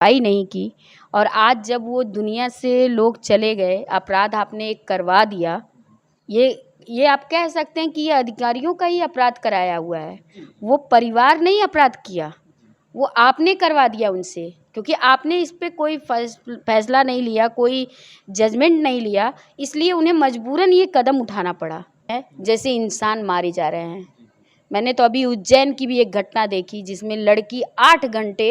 कार्रवाई नहीं की और आज जब वो दुनिया से लोग चले गए, अपराध आपने एक करवा दिया। ये आप कह सकते हैं कि ये अधिकारियों का ही अपराध कराया हुआ है। वो परिवार ने ही अपराध किया, वो आपने करवा दिया उनसे, क्योंकि आपने इस पे कोई फैसला नहीं लिया, कोई जजमेंट नहीं लिया, इसलिए उन्हें मजबूरन ये कदम उठाना पड़ा है। जैसे इंसान मारे जा रहे हैं। मैंने तो अभी उज्जैन की भी एक घटना देखी जिसमें लड़की 8 घंटे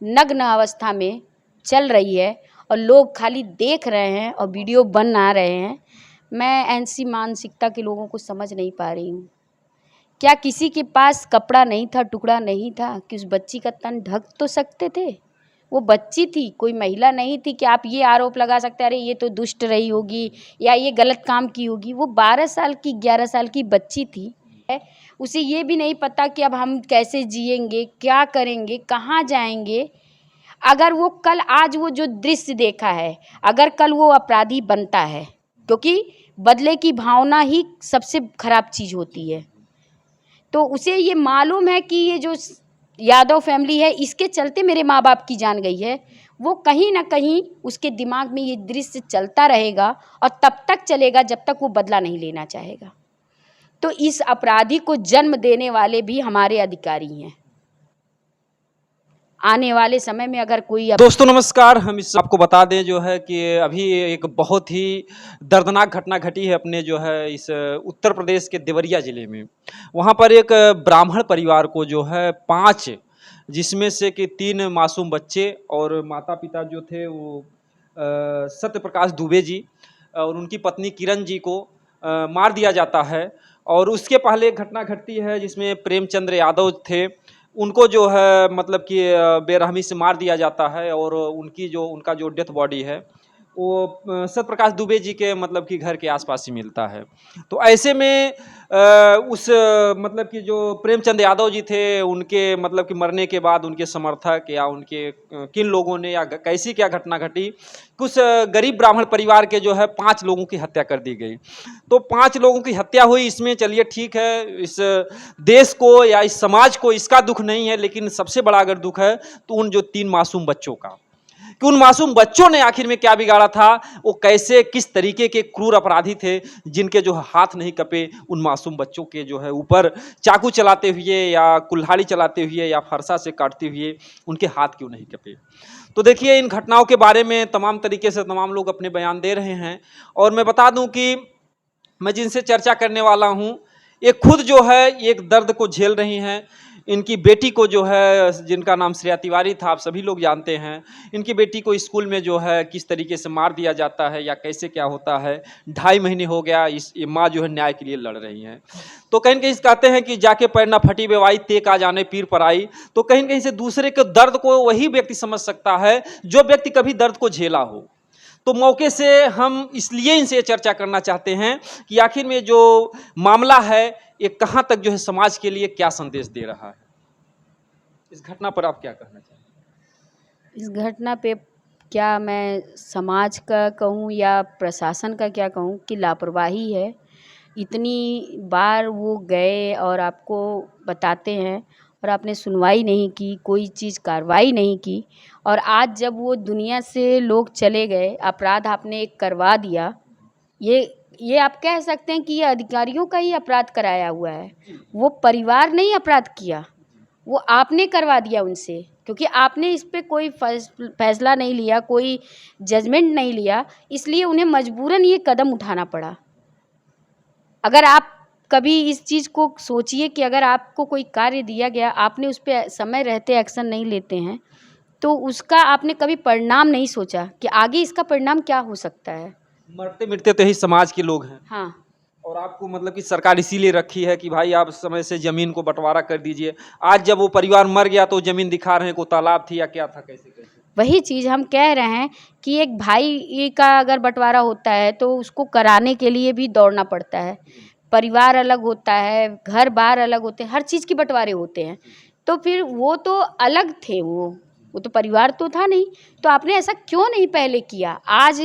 नग्न अवस्था में चल रही है और लोग खाली देख रहे हैं और वीडियो बना रहे हैं। मैं ऐसी मानसिकता के लोगों को समझ नहीं पा रही हूँ। क्या किसी के पास कपड़ा नहीं था, टुकड़ा नहीं था कि उस बच्ची का तन ढक तो सकते थे? वो बच्ची थी, कोई महिला नहीं थी कि आप ये आरोप लगा सकते अरे ये तो दुष्ट रही होगी या ये गलत काम की होगी। वो 12 साल की 11 साल की बच्ची थी। उसे ये भी नहीं पता कि अब हम कैसे जिएंगे, क्या करेंगे, कहाँ जाएंगे। अगर वो कल आज वो जो दृश्य देखा है, अगर कल वो अपराधी बनता है, क्योंकि बदले की भावना ही सबसे खराब चीज़ होती है, तो उसे ये मालूम है कि ये जो यादव फैमिली है इसके चलते मेरे माँ बाप की जान गई है। वो कहीं ना कहीं उसके दिमाग में ये दृश्य चलता रहेगा और तब तक चलेगा जब तक वो बदला नहीं लेना चाहेगा। तो इस अपराधी को जन्म देने वाले भी हमारे अधिकारी हैं। आने वाले समय में अगर कोई दोस्तों नमस्कार, हम इस आपको बता दें जो है कि अभी एक बहुत ही दर्दनाक घटना घटी है अपने जो है इस उत्तर प्रदेश के देवरिया ज़िले में। वहाँ पर एक ब्राह्मण परिवार को जो है 5 जिसमें से कि 3 मासूम बच्चे और माता-पिता जो थे वो सत्यप्रकाश दुबे जी और उनकी पत्नी किरण जी को मार दिया जाता है। और उसके पहले एक घटना घटती है जिसमें प्रेमचंद्र यादव थे, उनको जो है मतलब कि बेरहमी से मार दिया जाता है और उनका जो डेथ बॉडी है वो सत्यप्रकाश दुबे जी के मतलब कि घर के आसपास ही मिलता है। तो ऐसे में मतलब कि जो प्रेमचंद यादव जी थे उनके मतलब कि मरने के बाद उनके समर्थक या उनके किन लोगों ने या कैसी क्या घटना घटी, कुछ गरीब ब्राह्मण परिवार के जो है 5 लोगों की हत्या कर दी गई। तो 5 लोगों की हत्या हुई, इसमें चलिए ठीक है, इस देश को या इस समाज को इसका दुख नहीं है, लेकिन सबसे बड़ा अगर दुख है तो उन जो 3 मासूम बच्चों का, कि उन मासूम बच्चों ने आखिर में क्या बिगाड़ा था, वो कैसे किस तरीके के क्रूर अपराधी थे जिनके जो हाथ नहीं कपे उन मासूम बच्चों के जो है ऊपर चाकू चलाते हुए या कुल्हाड़ी चलाते हुए या फरसा से काटते हुए उनके हाथ क्यों नहीं कपे। तो देखिए इन घटनाओं के बारे में तमाम तरीके से तमाम लोग अपने बयान दे रहे हैं और मैं बता दूं कि मैं जिनसे चर्चा करने वाला हूं ये खुद जो है एक दर्द को झेल रही हैं। इनकी बेटी को जो है, जिनका नाम श्रेया तिवारी था, आप सभी लोग जानते हैं, इनकी बेटी को स्कूल में जो है किस तरीके से मार दिया जाता है या कैसे क्या होता है। 2.5 महीने हो गया ये माँ जो है न्याय के लिए लड़ रही हैं। तो कहीं कहीं कहते हैं कि जाके पैर ना फटी बेवाई तेक आ जाने पीर पर आई। तो कहीं कहीं से दूसरे के दर्द को वही व्यक्ति समझ सकता है जो व्यक्ति कभी दर्द को झेला हो। तो मौके से हम इसलिए इनसे चर्चा करना चाहते हैं कि आखिर में जो मामला है ये कहाँ तक जो है समाज के लिए क्या संदेश दे रहा है। इस घटना पर आप क्या कहना चाहेंगे? इस घटना पे क्या मैं समाज का कहूँ या प्रशासन का क्या कहूँ कि लापरवाही है। इतनी बार वो गए और आपको बताते हैं और आपने सुनवाई नहीं की, कोई चीज़ कार्रवाई नहीं की और आज जब वो दुनिया से लोग चले गए, अपराध आपने एक करवा दिया। ये आप कह सकते हैं कि ये अधिकारियों का ही अपराध कराया हुआ है। वो परिवार ने ही अपराध किया, वो आपने करवा दिया उनसे, क्योंकि आपने इस पे कोई फैसला नहीं लिया, कोई जजमेंट नहीं लिया, इसलिए उन्हें मजबूरन ये कदम उठाना पड़ा। अगर आप कभी इस चीज़ को सोचिए कि अगर आपको कोई कार्य दिया गया, आपने उस पे समय रहते एक्शन नहीं लेते हैं, तो उसका आपने कभी परिणाम नहीं सोचा कि आगे इसका परिणाम क्या हो सकता है। मरते मिटते तो यही समाज के लोग हैं। हाँ, और आपको मतलब कि सरकार इसीलिए रखी है कि भाई आप समय से जमीन को बंटवारा कर दीजिए। आज जब वो परिवार मर गया तो जमीन दिखा रहे हैं को तालाब थी या क्या था, कैसे कैसे। वही चीज़ हम कह रहे हैं कि एक भाई का अगर बंटवारा होता है तो उसको कराने के लिए भी दौड़ना पड़ता है। परिवार अलग होता है, घर बार अलग होते हैं, हर चीज़ के बंटवारे होते हैं। तो फिर वो तो अलग थे, वो तो परिवार तो था नहीं। तो आपने ऐसा क्यों नहीं पहले किया? आज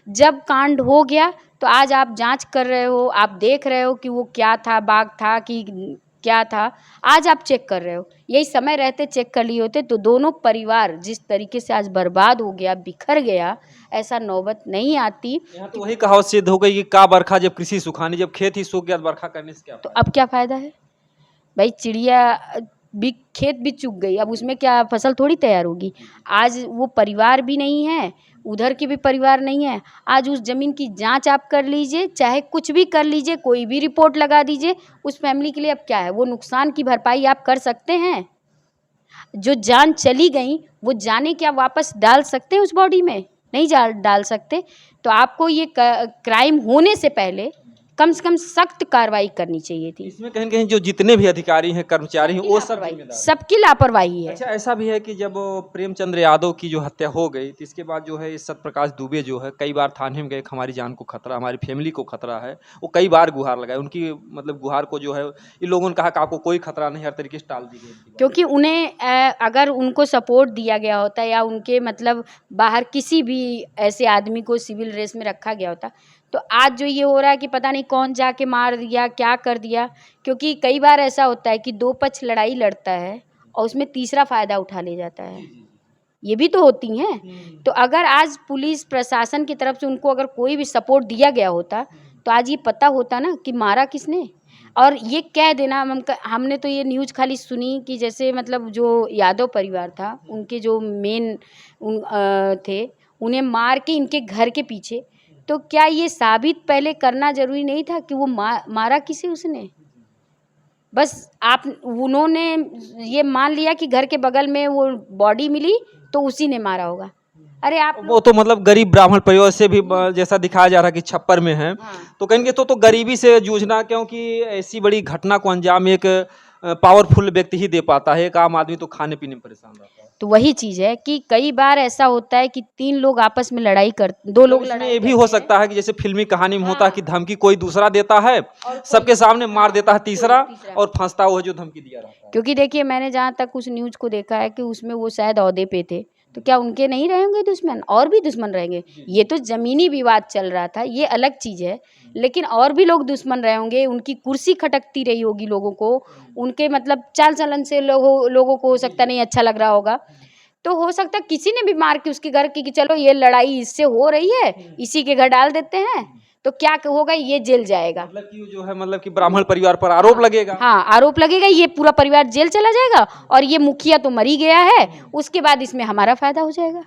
जब कांड हो गया तो आज आप जांच कर रहे हो, आप देख रहे हो कि वो क्या था, बाग था कि क्या था, आज आप चेक कर रहे हो। यही समय रहते चेक कर लिए होते तो दोनों परिवार जिस तरीके से आज बर्बाद हो गया, बिखर गया, ऐसा नौबत नहीं आती। यहाँ तो वही कहावत सिद्ध हो गई कि का बरखा जब कृषि सुखानी, जब खेत ही सूख गया तो बरखा करने से क्या तो फायदा। अब क्या फ़ायदा है भाई? चिड़िया भी खेत भी चुग गई, अब उसमें क्या फसल थोड़ी तैयार होगी। आज वो परिवार भी नहीं है, उधर के भी परिवार नहीं है। आज उस ज़मीन की जांच आप कर लीजिए, चाहे कुछ भी कर लीजिए, कोई भी रिपोर्ट लगा दीजिए, उस फैमिली के लिए अब क्या है, वो नुकसान की भरपाई आप कर सकते हैं? जो जान चली गई वो जानें क्या वापस डाल सकते हैं उस बॉडी में? नहीं डाल सकते। तो आपको ये क्राइम होने से पहले कम से कम सख्त कार्रवाई करनी चाहिए थी। इसमें कहीं न कहीं जो जितने भी अधिकारी हैं, कर्मचारी हैं, वो सब लापरवाही, जिम्मेदार हैं। सबकी लापरवाही है। अच्छा, ऐसा भी है कि जब प्रेमचंद्र यादव की जो हत्या हो गई, तो इसके बाद जो है इस सत्यप्रकाश दुबे जो है कई बार थाने में गए, हमारी जान को खतरा, हमारी फैमिली को खतरा है। वो कई बार गुहार लगाए, उनकी मतलब गुहार को जो है इन लोगों ने कहा कि आपको कोई खतरा नहीं, हर तरीके से टाल दी गई उनकी बात। क्योंकि उन्हें अगर उनको सपोर्ट दिया गया होता या उनके मतलब बाहर किसी भी ऐसे आदमी को सिविल ड्रेस में रखा गया होता, तो आज जो ये हो रहा है कि पता नहीं कौन जाके मार दिया, क्या कर दिया। क्योंकि कई बार ऐसा होता है कि दो पक्ष लड़ाई लड़ता है और उसमें तीसरा फ़ायदा उठा ले जाता है। ये भी तो होती हैं। तो अगर आज पुलिस प्रशासन की तरफ से उनको अगर कोई भी सपोर्ट दिया गया होता, तो आज ये पता होता ना कि मारा किसने। और ये कह देना हमने तो ये न्यूज़ खाली सुनी कि जैसे मतलब जो यादव परिवार था, उनके जो मेन थे, उन्हें मार के इनके घर के पीछे। तो क्या ये साबित पहले करना ज़रूरी नहीं था कि वो मारा किसे उसने? बस उन्होंने ये मान लिया कि घर के बगल में वो बॉडी मिली तो उसी ने मारा होगा। अरे आप वो तो मतलब गरीब ब्राह्मण परिवार से भी जैसा दिखाया जा रहा है कि छप्पर में है, हाँ। तो कहेंगे तो गरीबी से जूझना, क्योंकि ऐसी बड़ी घटना को अंजाम एक पावरफुल व्यक्ति ही दे पाता है, एक आम आदमी तो खाने पीने में परेशान रहता है। तो वही चीज़ है कि कई बार ऐसा होता है कि 3 लोग आपस में लड़ाई कर 2 लोग इसमें लड़ाई ये भी करते हो हैं। सकता है कि जैसे फिल्मी कहानी में होता है हाँ। कि धमकी कोई दूसरा देता है, सबके सामने मार देता है तीसरा, और फंसता वो है जो धमकी दिया रहता है। क्योंकि देखिए मैंने जहाँ तक उस न्यूज़ को देखा है कि उसमें वो शायद ओहदे पे थे, तो क्या उनके नहीं रहेंगे दुश्मन? और भी दुश्मन रहेंगे। ये तो ज़मीनी विवाद चल रहा था, ये अलग चीज़ है। लेकिन और भी लोग दुश्मन रहे होंगे, उनकी कुर्सी खटकती रही होगी लोगों को, उनके मतलब चाल-चलन से लोगों को हो सकता नहीं अच्छा लग रहा होगा। तो हो सकता है किसी ने भी मार के उसके घर की कि चलो ये लड़ाई इससे हो रही है, इसी के घर डाल देते हैं, तो क्या होगा, ये जेल जाएगा। मतलब कि जो है मतलब कि ब्राह्मण परिवार पर आरोप लगेगा। हाँ, आरोप लगेगा, ये पूरा परिवार जेल चला जाएगा और ये मुखिया तो मर ही गया है, उसके बाद इसमें हमारा फ़ायदा हो जाएगा।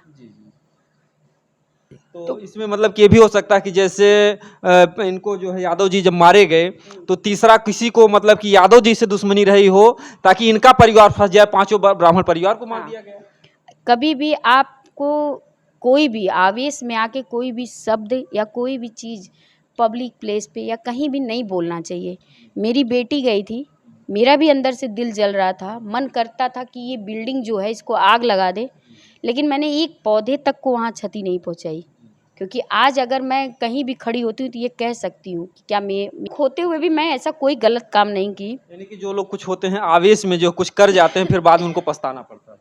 तो इसमें मतलब कि ये भी हो सकता है कि जैसे इनको जो है यादव जी जब मारे गए, तो तीसरा किसी को मतलब कि यादव जी से दुश्मनी रही हो, ताकि इनका परिवार फंस जाए, पांचों ब्राह्मण परिवार को मार दिया गया। कभी भी आपको कोई भी आवेश में आके कोई भी शब्द या कोई भी चीज़ पब्लिक प्लेस पे या कहीं भी नहीं बोलना चाहिए। मेरी बेटी गई थी, मेरा भी अंदर से दिल जल रहा था, मन करता था कि ये बिल्डिंग जो है इसको आग लगा दे, लेकिन मैंने एक पौधे तक को वहाँ क्षति नहीं पहुँचाई। क्योंकि आज अगर मैं कहीं भी खड़ी होती हूँ तो ये कह सकती हूँ कि क्या मैं होते हुए भी मैं ऐसा कोई गलत काम नहीं की। यानी कि जो लोग कुछ होते हैं आवेश में जो कुछ कर जाते हैं, फिर बाद में उनको पछताना पड़ता है।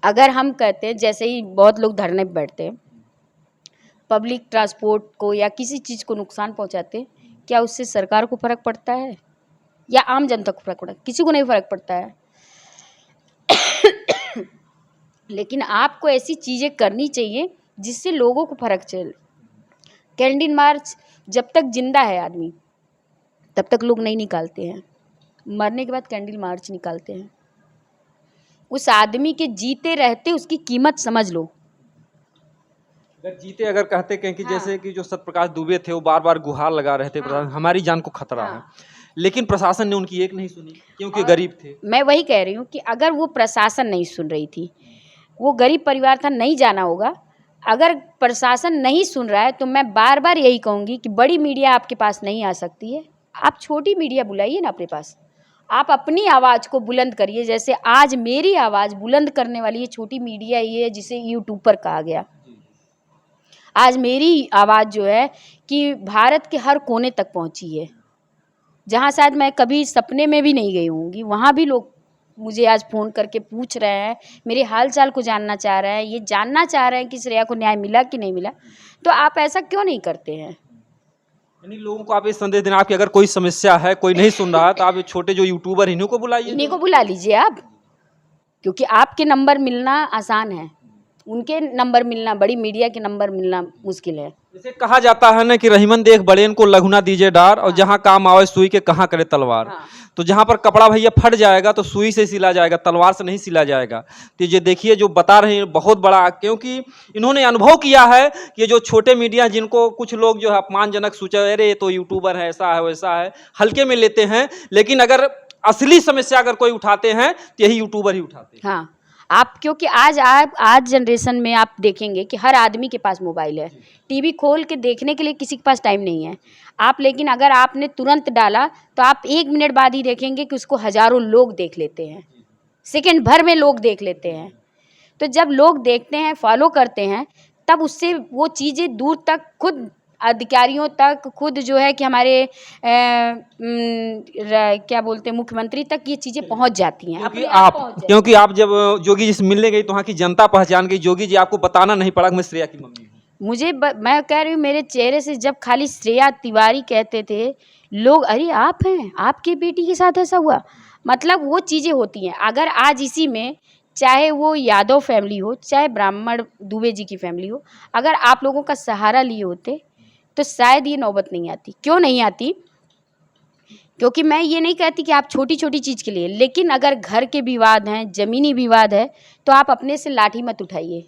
अगर हम कहते हैं जैसे ही बहुत लोग धरने पे बैठते हैं, पब्लिक ट्रांसपोर्ट को या किसी चीज़ को नुकसान पहुंचाते हैं, क्या उससे सरकार को फ़र्क पड़ता है या आम जनता को फ़र्क पड़ता है? किसी को नहीं फ़र्क पड़ता है। लेकिन आपको ऐसी चीज़ें करनी चाहिए जिससे लोगों को फ़र्क चले। कैंडल मार्च जब तक जिंदा है आदमी तब तक लोग नहीं निकालते हैं, मरने के बाद कैंडल मार्च निकालते हैं। उस आदमी के जीते रहते उसकी कीमत समझ लो। अगर जीते अगर कहते कहें कि जैसे कि जो सत्यप्रकाश दुबे थे वो बार बार गुहार लगा रहे थे, हमारी जान को खतरा है, लेकिन प्रशासन ने उनकी एक नहीं सुनी क्योंकि गरीब थे। मैं वही कह रही हूँ कि अगर वो प्रशासन नहीं सुन रही थी, वो गरीब परिवार था, नहीं जाना होगा। अगर प्रशासन नहीं सुन रहा है तो मैं बार बार यही कहूँगी कि बड़ी मीडिया आपके पास नहीं आ सकती है, आप छोटी मीडिया बुलाइए ना अपने पास। आप अपनी आवाज़ को बुलंद करिए, जैसे आज मेरी आवाज़ बुलंद करने वाली ये छोटी मीडिया ही है जिसे यूट्यूबर कहा गया। आज मेरी आवाज़ जो है कि भारत के हर कोने तक पहुंची है, जहां शायद मैं कभी सपने में भी नहीं गई होंगी, वहां भी लोग मुझे आज फ़ोन करके पूछ रहे हैं, मेरे हाल चाल को जानना चाह रहे हैं, ये जानना चाह रहे हैं कि श्रेया को न्याय मिला कि नहीं मिला। तो आप ऐसा क्यों नहीं करते हैं? यानी लोगों को आप ये संदेश देना, आपकी अगर कोई समस्या है, कोई नहीं सुन रहा, तो आप ये छोटे जो यूट्यूबर इन्हीं को बुलाइए, इन्हीं को बुला लीजिए आप, क्योंकि आपके नंबर मिलना आसान है, उनके नंबर मिलना, बड़ी मीडिया के नंबर मिलना मुश्किल है। जैसे कहा जाता है ना कि रहीमन देख बड़ेन को लघु ना दीजिए डार, और जहाँ काम आवे सुई के कहाँ करे तलवार। हाँ। तो जहाँ पर कपड़ा भैया फट जाएगा तो सुई से सिला जाएगा, तलवार से नहीं सिला जाएगा। तो ये देखिए जो बता रहे हैं बहुत बड़ा, क्योंकि इन्होंने अनुभव किया है कि ये जो छोटे मीडिया जिनको कुछ लोग जो है अपमानजनक सोचा, अरे ये तो यूट्यूबर है, ऐसा है वैसा है, हल्के में लेते हैं, लेकिन अगर असली समस्या अगर कोई उठाते हैं तो यही यूट्यूबर ही उठाते हैं। हाँ, आप क्योंकि आज जनरेशन में आप देखेंगे कि हर आदमी के पास मोबाइल है, टीवी खोल के देखने के लिए किसी के पास टाइम नहीं है। आप लेकिन अगर आपने तुरंत डाला तो आप 1 मिनट बाद ही देखेंगे कि उसको हज़ारों लोग देख लेते हैं, सेकंड भर में लोग देख लेते हैं। तो जब लोग देखते हैं, फॉलो करते हैं, तब उससे वो चीज़ें दूर तक खुद अधिकारियों तक, खुद जो है कि हमारे क्या बोलते हैं मुख्यमंत्री तक ये चीज़ें पहुंच जाती हैं। क्योंकि अपने आप पहुंच जाती हैं। क्योंकि आप जब जोगी जी से मिलने गई तो वहाँ की जनता पहचान गई, जोगी जी आपको बताना नहीं पड़ा कि मैं श्रेया की मम्मी हूँ। मैं कह रही हूँ, मेरे चेहरे से जब खाली श्रेया तिवारी कहते थे लोग, अरे आप हैं, आपकी बेटी के साथ ऐसा हुआ, मतलब वो चीज़ें होती हैं। अगर आज इसी में, चाहे वो यादव फैमिली हो, चाहे ब्राह्मण दुबे जी की फैमिली हो, अगर आप लोगों का सहारा लिए होते तो शायद ये नौबत नहीं आती। क्यों नहीं आती? क्योंकि मैं ये नहीं कहती कि आप छोटी छोटी चीज़ के लिए, लेकिन अगर घर के विवाद हैं, ज़मीनी विवाद है, तो आप अपने से लाठी मत उठाइए।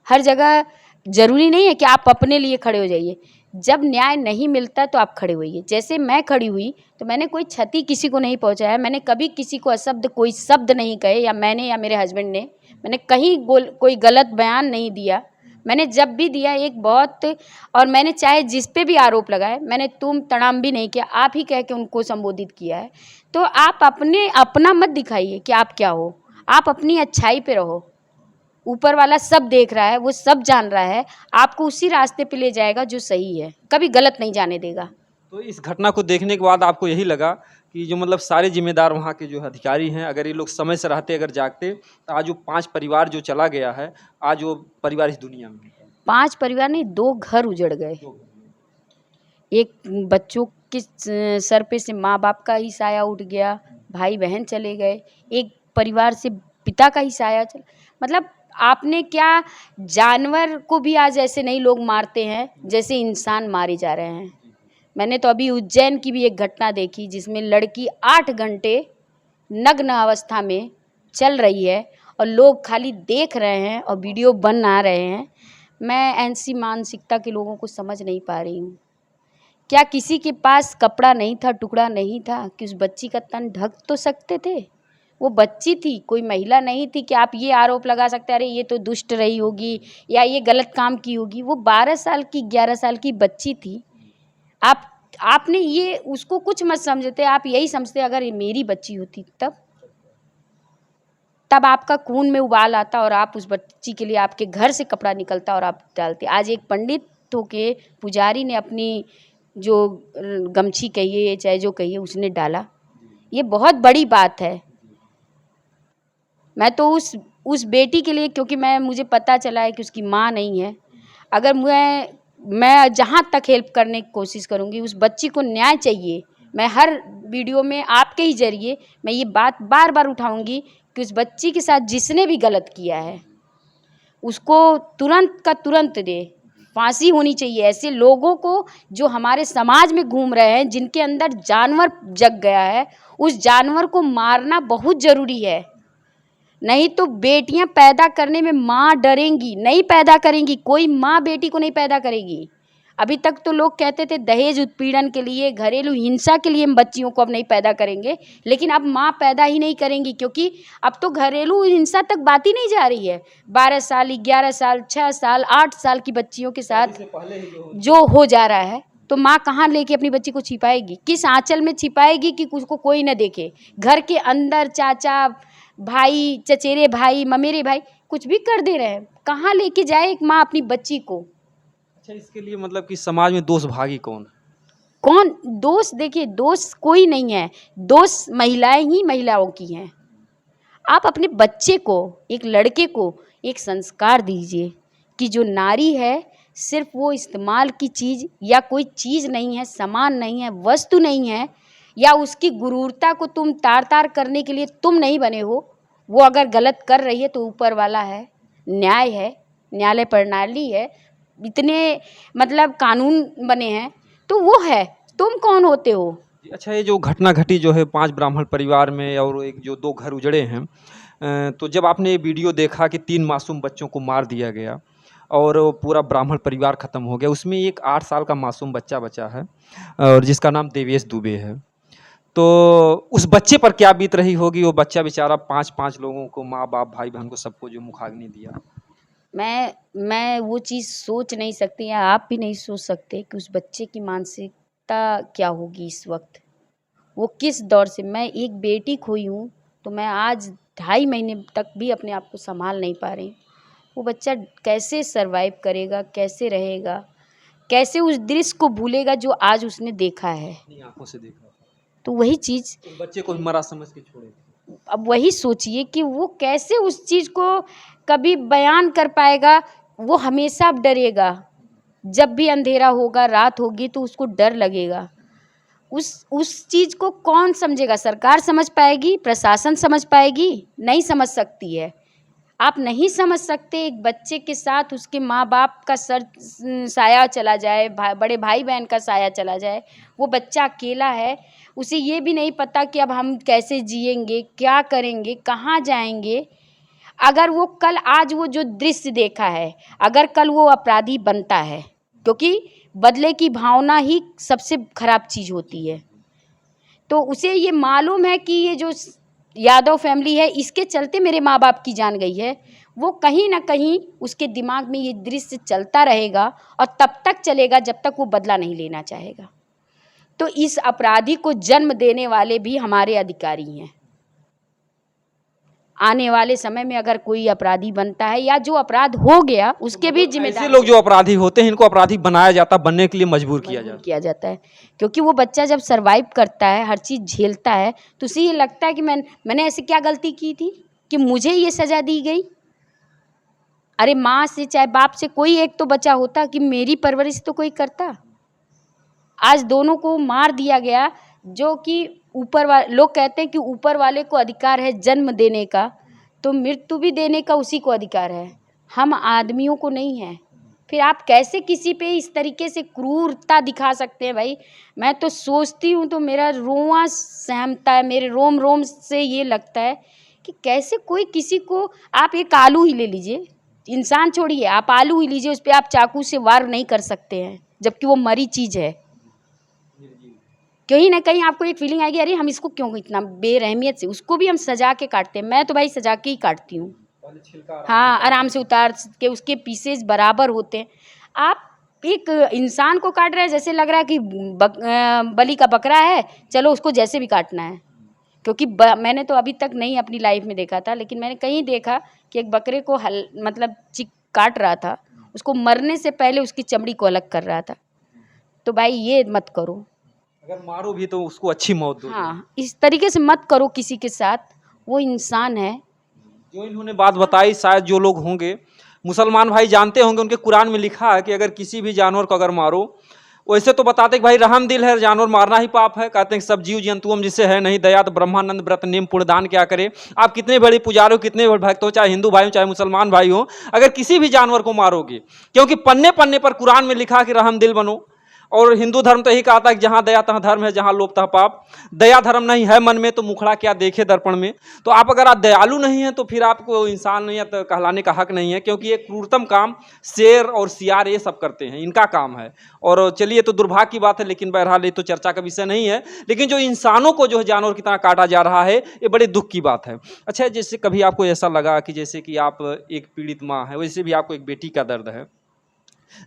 हर जगह ज़रूरी नहीं है कि आप अपने लिए खड़े हो जाइए। जब न्याय नहीं मिलता तो आप खड़े होइए। जैसे मैं खड़ी हुई तो मैंने कोई क्षति किसी को नहीं पहुंचाया, मैंने कभी किसी को अशब्द कोई शब्द नहीं कहे, या मैंने या मेरे हस्बैंड ने, मैंने कहीं कोई गलत बयान नहीं दिया। मैंने जब भी दिया एक बहुत, और मैंने चाहे जिस पे भी आरोप लगाए, मैंने तुम तड़ाम भी नहीं किया, आप ही कह के उनको संबोधित किया है। तो आप अपना मत दिखाइए कि आप क्या हो, आप अपनी अच्छाई पे रहो। ऊपर वाला सब देख रहा है, वो सब जान रहा है, आपको उसी रास्ते पे ले जाएगा जो सही है, कभी गलत नहीं जाने देगा। तो इस घटना को देखने के बाद आपको यही लगा कि जो मतलब सारे जिम्मेदार वहाँ के जो अधिकारी हैं, अगर ये लोग समय से रहते, अगर जागते, तो आज वो 5 परिवार जो चला गया है, आज वो परिवार इस दुनिया में 5 परिवार नहीं, 2 घर उजड़ गए। एक बच्चों के सर पे से माँ बाप का ही साया उठ गया, भाई बहन चले गए, एक परिवार से पिता का ही साया चल, मतलब आपने क्या, जानवर को भी आज ऐसे नहीं लोग मारते हैं जैसे इंसान मारे जा रहे हैं। मैंने तो अभी उज्जैन की भी एक घटना देखी जिसमें लड़की 8 घंटे नग्न अवस्था में चल रही है और लोग खाली देख रहे हैं और वीडियो बना रहे हैं। मैं ऐसी मानसिकता के लोगों को समझ नहीं पा रही हूँ। क्या किसी के पास कपड़ा नहीं था, टुकड़ा नहीं था कि उस बच्ची का तन ढक तो सकते थे? वो बच्ची थी, कोई महिला नहीं थी कि आप ये आरोप लगा सकते अरे ये तो दुष्ट रही होगी या ये गलत काम की होगी। वो 12 साल की 11 साल की बच्ची थी। आपने ये उसको कुछ मत समझते, आप यही समझते अगर ये मेरी बच्ची होती तब आपका खून में उबाल आता और आप उस बच्ची के लिए आपके घर से कपड़ा निकलता और आप डालते। आज एक पंडित के पुजारी ने अपनी जो गमछी कहिए चाहे जो कहिए उसने डाला, ये बहुत बड़ी बात है। मैं तो उस बेटी के लिए, क्योंकि मुझे पता चला है कि उसकी माँ नहीं है, अगर मैं जहाँ तक हेल्प करने की कोशिश करूँगी, उस बच्ची को न्याय चाहिए। मैं हर वीडियो में आपके ही जरिए मैं ये बात बार बार उठाऊँगी कि उस बच्ची के साथ जिसने भी गलत किया है उसको तुरंत का तुरंत दे, फांसी होनी चाहिए। ऐसे लोगों को जो हमारे समाज में घूम रहे हैं, जिनके अंदर जानवर जग गया है, उस जानवर को मारना बहुत ज़रूरी है। नहीं तो बेटियां पैदा करने में माँ डरेंगी, नहीं पैदा करेंगी। कोई माँ बेटी को नहीं पैदा करेगी। अभी तक तो लोग कहते थे दहेज उत्पीड़न के लिए, घरेलू हिंसा के लिए हम बच्चियों को अब नहीं पैदा करेंगे, लेकिन अब माँ पैदा ही नहीं करेंगी, क्योंकि अब तो घरेलू हिंसा तक बात ही नहीं जा रही है। 12 साल 11 साल 6 साल 8 साल की बच्चियों के साथ जो हो जा रहा है, तो माँ कहाँ लेके अपनी बच्ची को छिपाएगी? किस आंचल में छिपाएगी कि उसको कोई न देखे? घर के अंदर चाचा भाई, चचेरे भाई, ममेरे भाई कुछ भी कर दे रहे हैं, कहाँ लेके जाए एक माँ अपनी बच्ची को? अच्छा, इसके लिए मतलब कि समाज में दोष भागी कौन? दोष देखिए, दोष कोई नहीं है, दोष महिलाएं ही महिलाओं की हैं। आप अपने बच्चे को, एक लड़के को एक संस्कार दीजिए कि जो नारी है सिर्फ वो इस्तेमाल की चीज़ या कोई चीज़ नहीं है, सामान नहीं है, वस्तु नहीं है, या उसकी गुरूरता को तुम तार-तार करने के लिए तुम नहीं बने हो। वो अगर गलत कर रही है तो ऊपर वाला है, न्याय है, न्यायालय प्रणाली है, इतने मतलब कानून बने हैं, तो वो है, तुम कौन होते हो? अच्छा, ये जो घटना घटी जो है 5 ब्राह्मण परिवार में और एक जो 2 घर उजड़े हैं, तो जब आपने ये वीडियो देखा कि 3 मासूम बच्चों को मार दिया गया और वो पूरा ब्राह्मण परिवार ख़त्म हो गया, उसमें एक 8 साल का मासूम बच्चा बचा है और जिसका नाम देवेश दुबे है। तो उस बच्चे पर क्या बीत रही होगी? वो बच्चा बेचारा 5-5 लोगों को, माँ-बाप, भाई-बहन को सबको जो मुखाग्नि दिया। मैं वो चीज़ सोच नहीं सकती, या आप भी नहीं सोच सकते कि उस बच्चे की मानसिकता क्या होगी इस वक़्त। वो किस दौर से, मैं एक बेटी खोई हूँ, तो मैं आज 2.5 महीने तक भी अपने आप को सँभाल नहीं पा रही हूँ। वो बच्चा कैसे सर्वाइव करेगा, कैसे रहेगा, कैसे उस दृश्य को भूलेगा जो आज उसने देखा है। अपनी आँखों से देखा। तो वही चीज़, उस बच्चे को भी मरा समझ के छोड़े। अब वही सोचिए कि वो कैसे उस चीज़ को कभी बयान कर पाएगा। वो हमेशा डरेगा, जब भी अंधेरा होगा, रात होगी तो उसको डर लगेगा। उस चीज़ को कौन समझेगा? सरकार समझ पाएगी? प्रशासन समझ पाएगी? नहीं समझ सकती है। आप नहीं समझ सकते एक बच्चे के साथ उसके माँ-बाप का साया चला जाए, बड़े भाई-बहन का साया चला जाए, वो बच्चा अकेला है, उसे ये भी नहीं पता कि अब हम कैसे जिएँगे, क्या करेंगे, कहाँ जाएँगे। अगर वो कल, आज वो जो दृश्य देखा है, अगर कल वो अपराधी बनता है, क्योंकि बदले की भावना ही सबसे खराब चीज़ होती है। तो उसे ये मालूम है कि ये जो यादव फैमिली है, इसके चलते मेरे माँ-बाप की जान गई है। वो कहीं न कहीं उसके दिमाग में ये दृश्य चलता रहेगा और तब तक चलेगा जब तक वो बदला नहीं लेना चाहेगा। तो इस अपराधी को जन्म देने वाले भी हमारे अधिकारी हैं। आने वाले समय में अगर कोई अपराधी बनता है या जो अपराध हो गया उसके भी ऐसे जिम्मेदार लोग जो अपराधी होते हैं, इनको अपराधी बनाया जाता, बनने के लिए मजबूर किया जाता। है। क्योंकि वो बच्चा जब सर्वाइव करता है, हर चीज़ झेलता है, तो उसे ये लगता है कि मैंने ऐसी क्या गलती की थी कि मुझे ये सज़ा दी गई। अरे माँ से चाहे बाप से कोई एक तो बचा होता कि मेरी परवरिश तो कोई करता। आज दोनों को मार दिया गया, जो कि लोग कहते हैं कि ऊपर वाले को अधिकार है जन्म देने का, तो मृत्यु भी देने का उसी को अधिकार है, हम आदमियों को नहीं है। फिर आप कैसे किसी पे इस तरीके से क्रूरता दिखा सकते हैं भाई? मैं तो सोचती हूँ तो मेरा रोंवा सहमता है, मेरे रोम-रोम से ये लगता है कि कैसे कोई किसी को, आप एक आलू ही ले लीजिए, इंसान छोड़िए, आप आलू ही लीजिए, उस पे आप चाकू से वार नहीं कर सकते हैं, जबकि वो मरी चीज़ है। कहीं न कहीं आपको एक फीलिंग आएगी, अरे हम इसको क्यों इतना बेरहमियत से, उसको भी हम सजा के काटते हैं। मैं तो भाई सजा के ही काटती हूँ। हाँ, आराम से उतार के उसके पीसेज बराबर होते हैं। आप एक इंसान को काट रहे हैं, जैसे लग रहा है कि बलि का बकरा है, चलो उसको जैसे भी काटना है। क्योंकि मैंने तो अभी तक नहीं अपनी लाइफ में देखा था, लेकिन मैंने कहीं देखा कि एक बकरे को मतलब काट रहा था, उसको मरने से पहले उसकी चमड़ी को अलग कर रहा था। तो भाई ये मत करो। अगर मारो भी तो उसको अच्छी मौत दो। हाँ, इस तरीके से मत करो किसी के साथ, वो इंसान है। जो इन्होंने बात बताई, शायद जो लोग होंगे मुसलमान भाई जानते होंगे, उनके कुरान में लिखा है कि अगर किसी भी जानवर को अगर मारो, वैसे तो बताते कि भाई रहम दिल है, जानवर मारना ही पाप है, कहते हैं कि सब जीव जंतुओं जिससे है नहीं दया तो ब्रह्मानंद व्रत नेम पुण्यदान क्या करे। आप कितने बड़े पुजारी हो, कितने बड़े भक्त हो, चाहे हिंदू भाई हो चाहे मुसलमान भाई हो, अगर किसी भी जानवर को मारोगे, क्योंकि पन्ने पन्ने पर कुरान में लिखा कि रहम दिल बनो। और हिंदू धर्म तो यही कहता है कि जहाँ दया तहाँ धर्म है, जहाँ लोभ तहाँ पाप। दया धर्म नहीं है मन में तो मुखड़ा क्या देखे दर्पण में। तो आप अगर आप दयालु नहीं हैं तो फिर आपको इंसानियत कहलाने का हक नहीं है, क्योंकि ये क्रूरतम काम शेर और सियार ये सब करते हैं, इनका काम है। और चलिए, तो दुर्भाग्य की बात है, लेकिन बहरहाल ये तो चर्चा का विषय नहीं है। लेकिन जो इंसानों को जो है जानवर की तरह काटा जा रहा है, ये बड़े दुख की बात है। अच्छा, जैसे कभी आपको ऐसा लगा कि जैसे कि आप एक पीड़ित माँ है, वैसे भी आपको एक बेटी का दर्द है,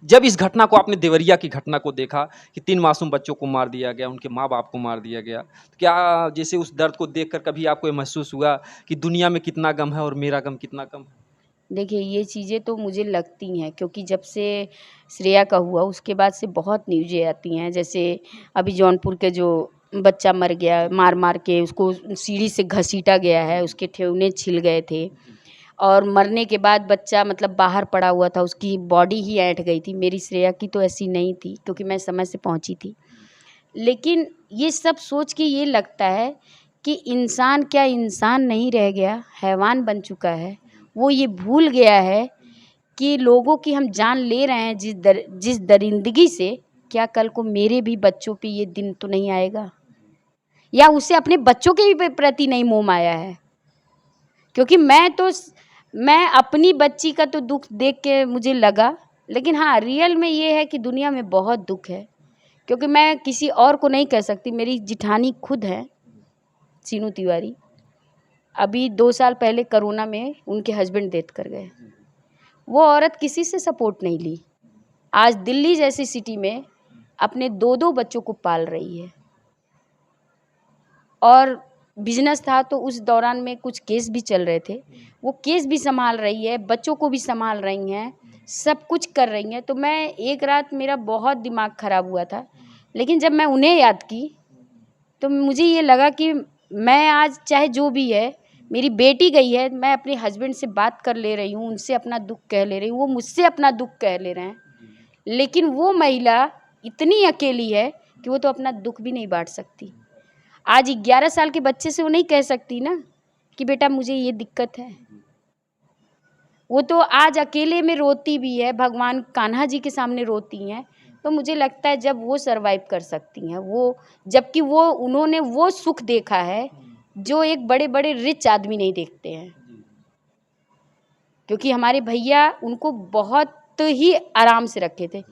जब इस घटना को आपने देवरिया की घटना को देखा कि 3 मासूम बच्चों को मार दिया गया, उनके माँ बाप को मार दिया गया, तो क्या जैसे उस दर्द को देखकर कभी आपको ये महसूस हुआ कि दुनिया में कितना गम है और मेरा गम कितना कम है? देखिए, ये चीज़ें तो मुझे लगती हैं, क्योंकि जब से श्रेया का हुआ उसके बाद से बहुत न्यूज़ें आती हैं। जैसे अभी जौनपुर के जो बच्चा मर गया, मार मार के उसको सीढ़ी से घसीटा गया है, उसके ठेवने छिल गए थे। और मरने के बाद बच्चा मतलब बाहर पड़ा हुआ था, उसकी बॉडी ही ऐंठ गई थी। मेरी श्रेया की तो ऐसी नहीं थी क्योंकि मैं समय से पहुंची थी। लेकिन ये सब सोच के ये लगता है कि इंसान क्या इंसान नहीं रह गया, हैवान बन चुका है। वो ये भूल गया है कि लोगों की हम जान ले रहे हैं जिस दरिंदगी से, क्या कल को मेरे भी बच्चों पे ये दिन तो नहीं आएगा, या उसे अपने बच्चों के भी प्रति नहीं मोह माया है। क्योंकि मैं अपनी बच्ची का तो दुख देख के मुझे लगा, लेकिन हाँ रियल में ये है कि दुनिया में बहुत दुख है। क्योंकि मैं किसी और को नहीं कह सकती, मेरी जिठानी खुद है सीनू तिवारी, अभी 2 साल पहले कोरोना में उनके हस्बैंड डेथ कर गए। वो औरत किसी से सपोर्ट नहीं ली, आज दिल्ली जैसी सिटी में अपने 2-2 बच्चों को पाल रही है। और बिजनेस था तो उस दौरान में कुछ केस भी चल रहे थे, वो केस भी संभाल रही है, बच्चों को भी संभाल रही हैं, सब कुछ कर रही हैं। तो मैं एक रात मेरा बहुत दिमाग ख़राब हुआ था, लेकिन जब मैं उन्हें याद की तो मुझे ये लगा कि मैं आज चाहे जो भी है, मेरी बेटी गई है, मैं अपने हस्बैंड से बात कर ले रही हूँ, उनसे अपना दुख कह ले रही हूँ, वो मुझसे अपना दुख कह ले रहे हैं। लेकिन वो महिला इतनी अकेली है कि वो तो अपना दुख भी नहीं बांट सकती। आज 11 साल के बच्चे से वो नहीं कह सकती ना कि बेटा मुझे ये दिक्कत है। वो तो आज अकेले में रोती भी है, भगवान कान्हा जी के सामने रोती हैं। तो मुझे लगता है जब वो सरवाइव कर सकती हैं, वो जबकि उन्होंने वो सुख देखा है जो एक बड़े बड़े रिच आदमी नहीं देखते हैं। क्योंकि हमारे भैया उनको बहुत ही आराम से रखे थे।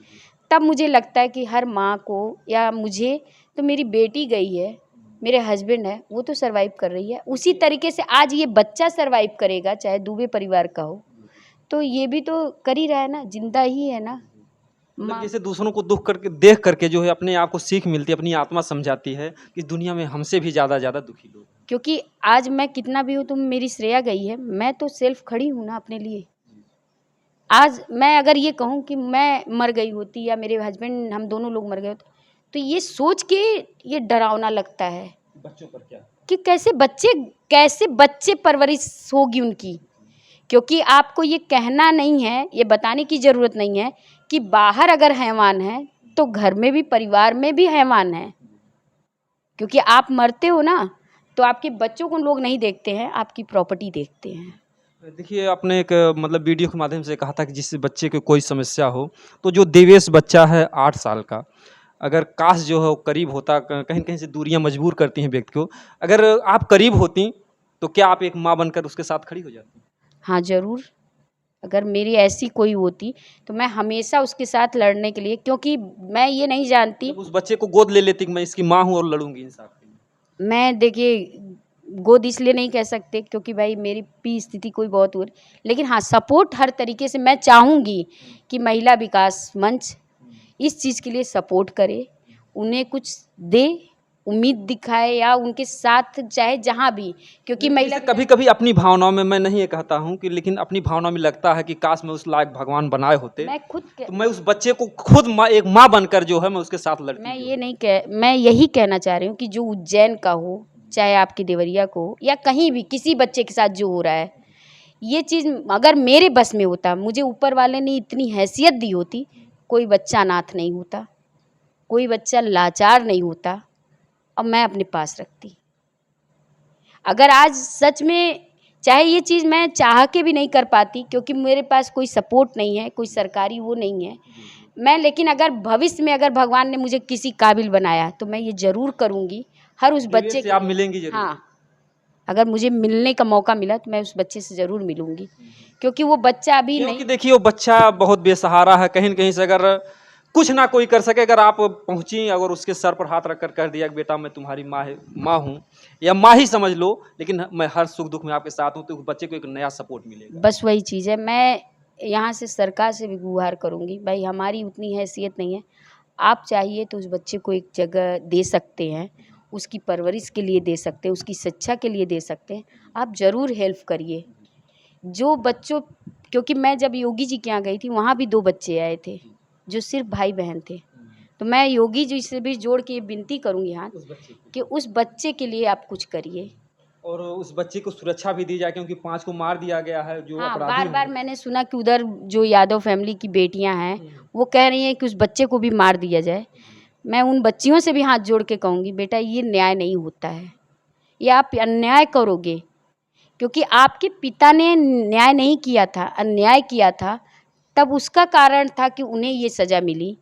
तब मुझे लगता है कि हर माँ को या मुझे, तो मेरी बेटी गई है, मेरे हस्बैंड है, वो तो सरवाइव कर रही है, उसी तरीके से आज ये बच्चा सरवाइव करेगा, चाहे दुबे परिवार का हो, तो ये भी तो कर ही रहा है ना, जिंदा ही है ना। मतलब जैसे दूसरों को दुख करके देख करके जो है अपने आप को सीख मिलती है, अपनी आत्मा समझाती है कि दुनिया में हमसे भी ज़्यादा दुखी लोग। क्योंकि आज मैं कितना भी हूँ, तो मेरी श्रेया गई है, मैं तो सेल्फ खड़ी हूँ ना अपने लिए। आज मैं अगर ये कहूँ कि मैं मर गई होती या मेरे हस्बैंड, हम दोनों लोग मर गए होते, तो ये सोच के ये डरावना लगता है बच्चों पर क्या कि कैसे बच्चे परवरिश होगी उनकी। क्योंकि आपको ये कहना नहीं है, ये बताने की ज़रूरत नहीं है कि बाहर अगर हैवान है तो घर में भी, परिवार में भी हैवान है। क्योंकि आप मरते हो ना, तो आपके बच्चों को लोग नहीं देखते हैं, आपकी प्रॉपर्टी देखते हैं। देखिए आपने एक मतलब वीडियो के माध्यम से कहा था कि जिस बच्चे को कोई समस्या हो, तो जो देवेश बच्चा है 8 साल का, अगर काश जो है वो करीब होता, कहीं कहीं से दूरियां मजबूर करती हैं व्यक्ति को, अगर आप करीब होती तो क्या आप एक माँ बनकर उसके साथ खड़ी हो जाती? हाँ ज़रूर, अगर मेरी ऐसी कोई होती तो मैं हमेशा उसके साथ लड़ने के लिए, क्योंकि मैं ये नहीं जानती, उस बच्चे को गोद ले लेती कि मैं इसकी माँ हूँ और लड़ूंगी इंसाफ के लिए। मैं देखिए गोद इसलिए नहीं कह सकते क्योंकि भाई मेरी भी स्थिति कोई बहुत हो, लेकिन हाँ सपोर्ट हर तरीके से मैं चाहूँगी कि महिला विकास मंच इस चीज़ के लिए सपोर्ट करे, उन्हें कुछ दे, उम्मीद दिखाए, या उनके साथ चाहे जहाँ भी, क्योंकि महिला कभी कभी अपनी भावनाओं में, मैं नहीं ये कहता हूँ कि, लेकिन अपनी भावनाओं में लगता है कि काश मैं उस लायक भगवान बनाए होते, मैं खुद तो मैं उस बच्चे को खुद एक माँ बनकर जो है मैं उसके साथ लड़ती। मैं यही कहना चाह रही हूँ कि जो उज्जैन का हो, चाहे आपकी देवरिया को हो, या कहीं भी किसी बच्चे के साथ जो हो रहा है, ये चीज़ अगर मेरे बस में होता, मुझे ऊपर वाले ने इतनी हैसियत दी होती, कोई बच्चा अनाथ नहीं होता, कोई बच्चा लाचार नहीं होता, और मैं अपने पास रखती। अगर आज सच में, चाहे ये चीज़ मैं चाह के भी नहीं कर पाती क्योंकि मेरे पास कोई सपोर्ट नहीं है, कोई सरकारी वो नहीं है मैं, लेकिन अगर भविष्य में अगर भगवान ने मुझे किसी काबिल बनाया तो मैं ये ज़रूर करूँगी, हर उस बच्चे से आप मिलेंगी जरूर। हाँ, अगर मुझे मिलने का मौका मिला तो मैं उस बच्चे से ज़रूर मिलूँगी, क्योंकि वो बच्चा अभी क्योंकि नहीं, देखिए वो बच्चा बहुत बेसहारा है, कहीं न कहीं से अगर कुछ ना कोई कर सके, अगर आप पहुँची, अगर उसके सर पर हाथ रखकर कह दिया कि बेटा मैं तुम्हारी माँ हूँ, या माँ ही समझ लो, लेकिन मैं हर सुख दुख में आपके साथ हूँ, तो उस बच्चे को एक नया सपोर्ट मिलेगा। बस वही चीज़ है। मैं यहाँ से सरकार से भी गुहार करूँगी, भाई हमारी उतनी हैसियत नहीं है, आप चाहिए तो उस बच्चे को एक जगह दे सकते हैं, उसकी परवरिश के लिए दे सकते हैं, उसकी शिक्षा के लिए दे सकते हैं, आप ज़रूर हेल्प करिए। जो बच्चों, क्योंकि मैं जब योगी जी के यहाँ गई थी, वहाँ भी 2 बच्चे आए थे जो सिर्फ भाई बहन थे, तो मैं योगी जी से भी जोड़ के ये विनती करूँगी हाथ कि उस बच्चे के लिए आप कुछ करिए, और उस बच्चे को सुरक्षा भी दी जाए, क्योंकि 5 को मार दिया गया है जो हाँ, अपराधी बार-बार हैं। मैंने सुना कि उधर जो यादव फैमिली की बेटियां हैं, वो कह रही हैं कि उस बच्चे को भी मार दिया जाए। मैं उन बच्चियों से भी हाथ जोड़ के कहूँगी, बेटा ये न्याय नहीं होता है, ये आप अन्याय करोगे, क्योंकि आपके पिता ने न्याय नहीं किया था, अन्याय किया था, तब उसका कारण था कि उन्हें ये सज़ा मिली।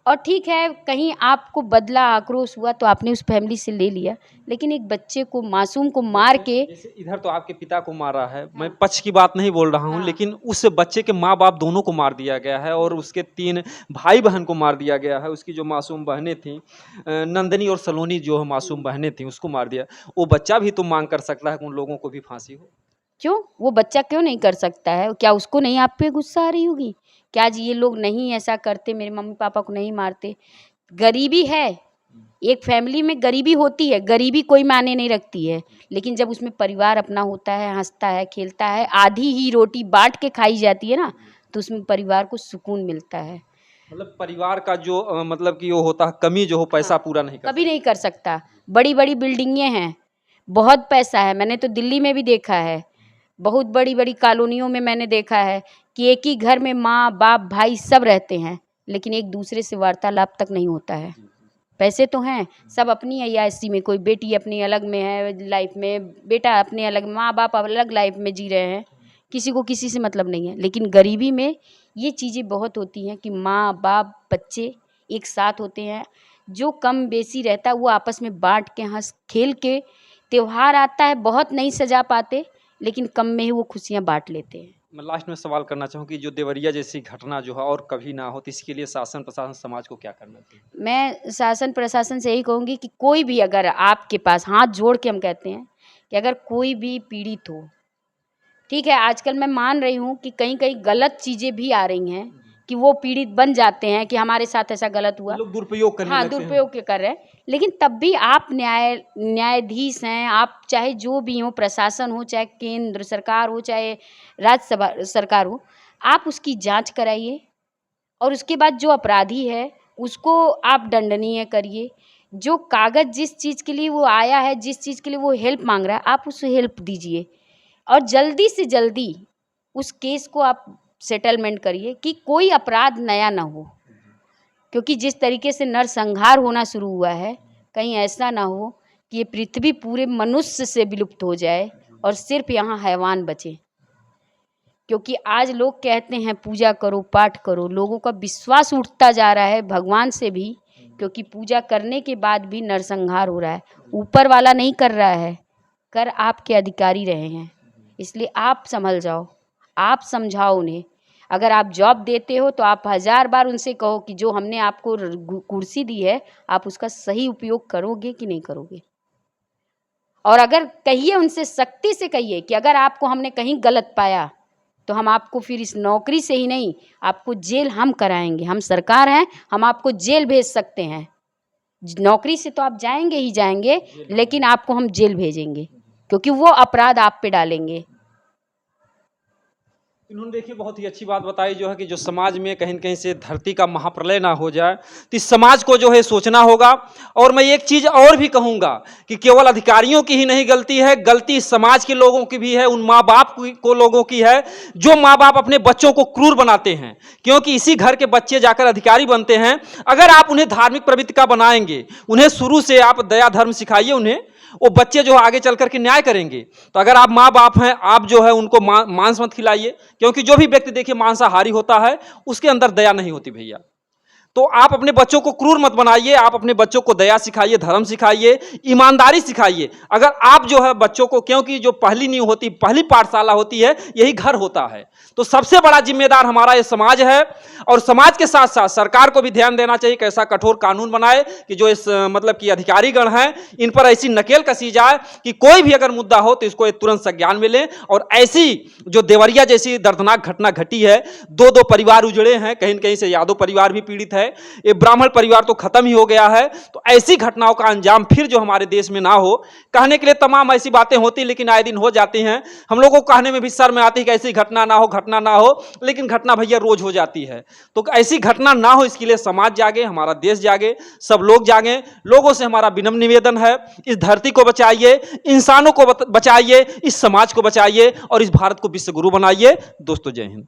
और ठीक है, कहीं आपको बदला, आक्रोश हुआ तो आपने उस फैमिली से ले लिया, लेकिन एक बच्चे को, मासूम को मार के जैसे इधर तो आपके पिता को मारा है, मैं हाँ, पक्ष की बात नहीं बोल रहा हूँ, हाँ, लेकिन उस बच्चे के माँ बाप दोनों को मार दिया गया है और उसके 3 भाई बहन को मार दिया गया है। उसकी जो मासूम बहनें थीं, नंदनी और सलोनी जो मासूम बहनें थीं, उसको मार दिया। वो बच्चा भी तो मांग कर सकता है कि उन लोगों को भी फांसी हो। क्यों? वो बच्चा क्यों नहीं कर सकता है? क्या उसको नहीं आप पे गुस्सा आ रही होगी? क्या आज ये लोग नहीं ऐसा करते, मेरे मम्मी-पापा को नहीं मारते? गरीबी है, एक फैमिली में गरीबी होती है, गरीबी कोई मायने नहीं रखती है, लेकिन जब उसमें परिवार अपना होता है, हँसता है, खेलता है, आधी ही रोटी बाँट के खाई जाती है ना, तो उसमें परिवार को सुकून मिलता है। मतलब परिवार का जो मतलब कि वो होता है कमी जो हो, पैसा हाँ, पूरा नहीं कर कभी सकता। नहीं कर सकता। बड़ी-बड़ी बिल्डिंगें हैं, बहुत पैसा है, मैंने तो दिल्ली में भी देखा है। बहुत बड़ी-बड़ी कॉलोनियों में मैंने देखा है कि एक ही घर में माँ, बाप, भाई सब रहते हैं, लेकिन एक दूसरे से वार्तालाप तक नहीं होता है। पैसे तो हैं, सब अपनी अय्याशी में, कोई बेटी अपनी अलग में है लाइफ में, बेटा अपने अलग, माँ बाप अलग लाइफ में जी रहे हैं, किसी को किसी से मतलब नहीं है। लेकिन गरीबी में ये चीज़ें बहुत होती हैं कि माँ बाप बच्चे एक साथ होते हैं, जो कम बेसी रहता है वो आपस में बांट के हंस खेल के, त्योहार आता है बहुत नहीं सजा पाते, लेकिन कम में ही वो खुशियाँ बांट लेते हैं। मैं लास्ट में सवाल करना चाहूँ कि जो देवरिया जैसी घटना जो है और कभी ना हो, तो इसके लिए शासन प्रशासन समाज को क्या करना चाहिए? मैं शासन प्रशासन से यही कहूँगी कि कोई भी अगर आपके पास, हाथ जोड़ के हम कहते हैं कि अगर कोई भी पीड़ित हो, ठीक है, आजकल मैं मान रही हूँ कि कहीं-कहीं गलत चीज़ें भी आ रही हैं कि वो पीड़ित बन जाते हैं कि हमारे साथ ऐसा गलत हुआ। लोग दुरुपयोग करने हाँ, लगते हैं। दुरुपयोग के कर रहे हैं, लेकिन तब भी आप न्यायाधीश हैं, आप चाहे जो भी हो, प्रशासन हो, चाहे केंद्र सरकार हो, चाहे राज्यसभा सरकार हो, आप उसकी जाँच कराइए और उसके बाद जो अपराधी है, उसको आप दंडनीय करिए। जो कागज़ जिस चीज़ के लिए वो आया है, जिस चीज़ के लिए वो हेल्प माँग रहा है, आप उसे हेल्प दीजिए और जल्दी से जल्दी उस केस को आप सेटलमेंट करिए कि कोई अपराध नया ना हो। क्योंकि जिस तरीके से नरसंहार होना शुरू हुआ है, कहीं ऐसा ना हो कि ये पृथ्वी पूरे मनुष्य से विलुप्त हो जाए और सिर्फ़ यहाँ हैवान बचे। क्योंकि आज लोग कहते हैं पूजा करो, पाठ करो, लोगों का विश्वास उठता जा रहा है भगवान से भी, क्योंकि पूजा करने के बाद भी नरसंहार हो रहा है। ऊपर वाला नहीं कर रहा है, कर आपके अधिकारी रहे हैं। इसलिए आप संभल जाओ, आप समझाओ उन्हें। अगर आप जॉब देते हो तो आप 1000 बार उनसे कहो कि जो हमने आपको कुर्सी दी है, आप उसका सही उपयोग करोगे कि नहीं करोगे। और अगर कहिए उनसे, सख्ती से कहिए कि अगर आपको हमने कहीं गलत पाया तो हम आपको फिर इस नौकरी से ही नहीं, आपको जेल हम कराएंगे। हम सरकार हैं, हम आपको जेल भेज सकते हैं। नौकरी से तो आप जाएंगे ही जाएंगे, लेकिन आपको हम जेल भेजेंगे, क्योंकि वो अपराध आप पे डालेंगे। इन्होंने देखिए बहुत ही अच्छी बात बताई जो है कि जो समाज में कहीं न कहीं से धरती का महाप्रलय ना हो जाए, तो इस समाज को जो है सोचना होगा। और मैं एक चीज़ और भी कहूँगा कि केवल अधिकारियों की ही नहीं गलती है, गलती समाज के लोगों की भी है, उन माँ बाप को लोगों की है, जो माँ बाप अपने बच्चों को क्रूर बनाते हैं, क्योंकि इसी घर के बच्चे जाकर अधिकारी बनते हैं। अगर आप उन्हें धार्मिक प्रवृत्ति का बनाएंगे, उन्हें शुरू से आप दया धर्म सिखाइए उन्हें, वो बच्चे जो आगे चल करके न्याय करेंगे। तो अगर आप माँ बाप हैं, आप जो है उनको मांस मत खिलाइए, क्योंकि जो भी व्यक्ति देखिए मांसाहारी होता है उसके अंदर दया नहीं होती भैया। तो आप अपने बच्चों को क्रूर मत बनाइए, आप अपने बच्चों को दया सिखाइए, धर्म सिखाइए, ईमानदारी सिखाइए। अगर आप जो है बच्चों को, क्योंकि जो पहली नींव होती, पहली पाठशाला होती है, यही घर होता है, तो सबसे बड़ा जिम्मेदार हमारा ये समाज है। और समाज के साथ साथ सरकार को भी ध्यान देना चाहिए कि ऐसा कठोर कानून बनाए कि जो इस मतलब कि अधिकारीगण हैं, इन पर ऐसी नकेल कसी जाए कि कोई भी अगर मुद्दा हो तो इसको तुरंत संज्ञान में लें। और ऐसी जो देवरिया जैसी दर्दनाक घटना घटी है, 2-2 परिवार उजड़े हैं, कहीं न कहीं से यादव परिवार भी पीड़ित है, है, ये ब्राह्मण परिवार तो खत्म ही हो गया है। तो ऐसी घटनाओं का अंजाम फिर जो हमारे देश में ना हो, कहने के लिए तमाम ऐसी बातें होती लेकिन आए दिन हो जाती हैं। हम लोगों को कहने में भी शर्म आती है कि ऐसी घटना ना हो, घटना ना हो, लेकिन घटना भैया रोज हो जाती है। तो ऐसी घटना ना हो इसके लिए समाज जागे, हमारा देश जागे, सब लोग जागे। लोगों से हमारा विनम्र निवेदन है, इस धरती को बचाइए, इंसानों को बचाइए, इस समाज को बचाइए और इस भारत को विश्व गुरु बनाइए। दोस्तों जय हिंद।